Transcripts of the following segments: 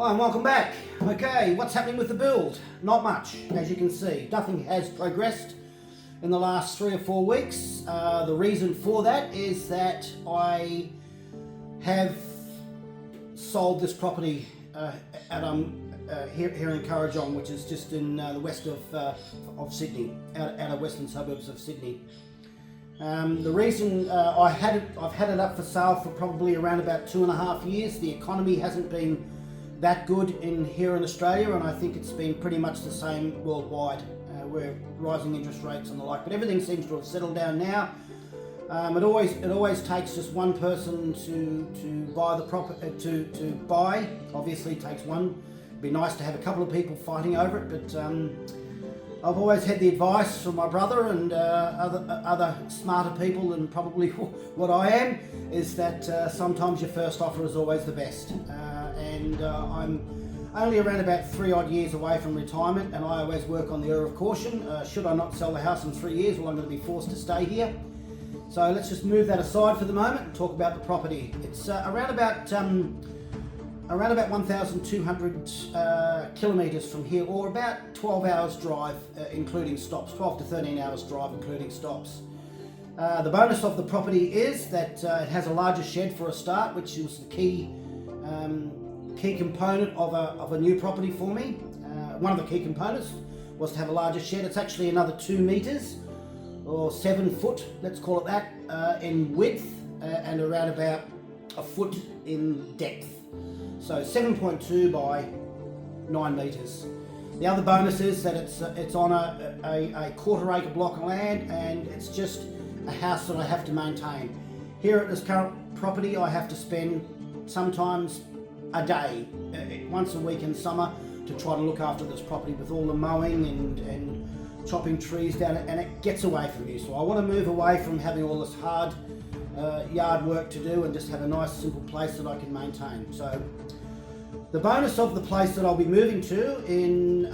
Hi and welcome back. Okay, what's happening with the build? Not much, as you can see. Nothing has progressed in the last 3 or 4 weeks. The reason for that is that I have sold this property here in Kurrajong, which is just in the west of Sydney, out of western suburbs of Sydney. The reason I've had it up for sale for probably around about 2.5 years. The economy hasn't been that good here in Australia, and I think it's been pretty much the same worldwide. We're rising interest rates and the like, but everything seems to have settled down now. It always takes just one person to buy the property. To buy, obviously, it takes one. It'd be nice to have a couple of people fighting over it, but I've always had the advice from my brother and other smarter people than probably what I am, is that sometimes your first offer is always the best. I'm only around about 3 odd years away from retirement, and I always work on the order of caution. Should I not sell the house in 3 years, well, I'm going to be forced to stay here. So let's just move that aside for the moment and talk about the property. It's around about 1,200 kilometres from here, or about 12 hours drive including stops, 12 to 13 hours drive including stops. The bonus of the property is that it has a larger shed for a start, which was the key component of a new property for me. One of the key components was to have a larger shed. It's actually another 2 metres or 7 foot, let's call it that, in width and around about a foot in depth. So 7.2 by 9 metres. The other bonus is that it's on a quarter-acre block of land, and it's just a house that I have to maintain. Here at this current property, I have to spend sometimes a day, once a week in summer, to try to look after this property with all the mowing and chopping trees down, and it gets away from you. So I want to move away from having all this hard yard work to do and just have a nice simple place that I can maintain. So the bonus of the place that I'll be moving to in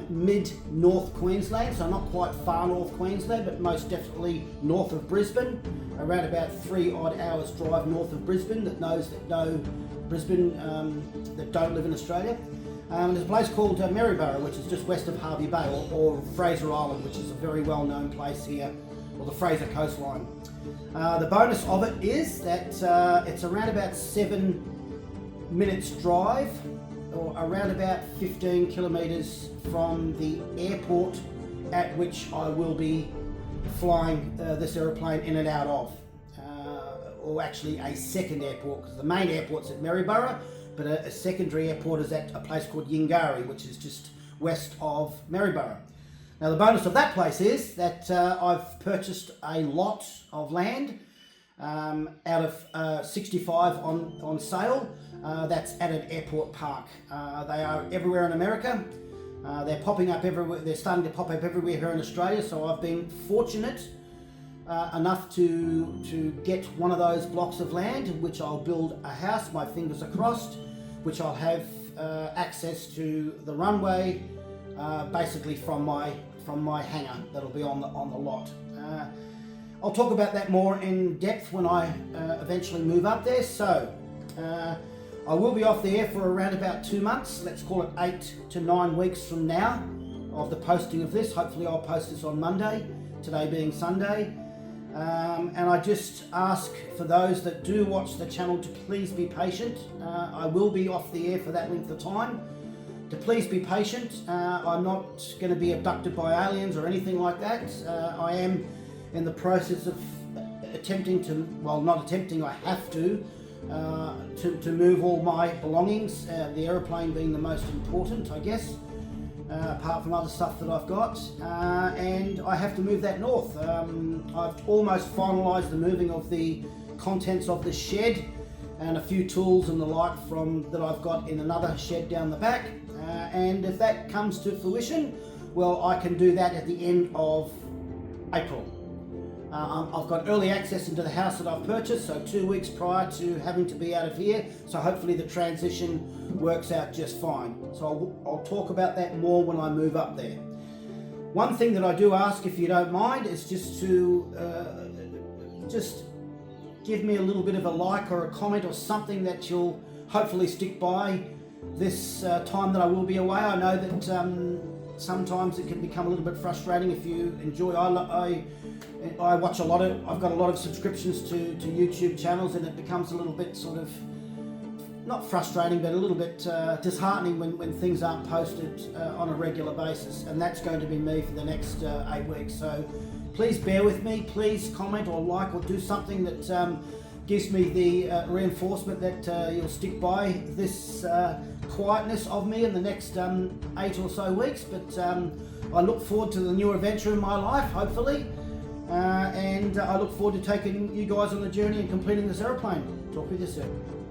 mid-North Queensland, so not quite far North Queensland, but most definitely north of Brisbane, around about 3 odd hours drive north of Brisbane, that know Brisbane, that don't live in Australia. There's a place called Maryborough, which is just west of Hervey Bay, or Fraser Island, which is a very well-known place here, or the Fraser coastline. The bonus of it is that it's around about 7 minutes drive, or around about 15 kilometres from the airport at which I will be flying this aeroplane in and out of. Or actually a second airport, because the main airport's at Maryborough, but a secondary airport is at a place called Yingari, which is just west of Maryborough. Now the bonus of that place is that I've purchased a lot of land out of 65 on sale. That's at an airport park. They are everywhere in America. They're popping up everywhere. They're starting to pop up everywhere here in Australia. So I've been fortunate enough to get one of those blocks of land, which I'll build a house. My fingers are crossed. Which I'll have access to the runway, basically from my hangar that'll be on the lot. I'll talk about that more in depth when I eventually move up there. So I will be off the air for around about 2 months. Let's call it 8 to 9 weeks from now of the posting of this. Hopefully I'll post this on Monday, today being Sunday. And I just ask for those that do watch the channel to please be patient. I will be off the air for that length of time. To please be patient. I'm not going to be abducted by aliens or anything like that. I am in the process of attempting to, well, not attempting, I have to move all my belongings, the aeroplane being the most important, I guess. Apart from other stuff that I've got, and I have to move that north. I've almost finalised the moving of the contents of the shed and a few tools and the like that I've got in another shed down the back, and if that comes to fruition, well, I can do that at the end of April. I've got early access into the house that I've purchased, so 2 weeks prior to having to be out of here, so hopefully the transition works out just fine. So I'll talk about that more when I move up there. One thing that I do ask, if you don't mind, is just to just give me a little bit of a like or a comment or something that you'll hopefully stick by this time that I will be away. I know that sometimes it can become a little bit frustrating if you enjoy. I watch a lot of. I've got a lot of subscriptions to YouTube channels, and it becomes a little bit sort of not frustrating, but a little bit disheartening when things aren't posted on a regular basis. And that's going to be me for the next 8 weeks. So please bear with me. Please comment or like or do something that gives me the reinforcement that you'll stick by this quietness of me in the next 8 or so weeks. But I look forward to the new adventure in my life, hopefully. And I look forward to taking you guys on the journey and completing this aeroplane. Talk with you soon.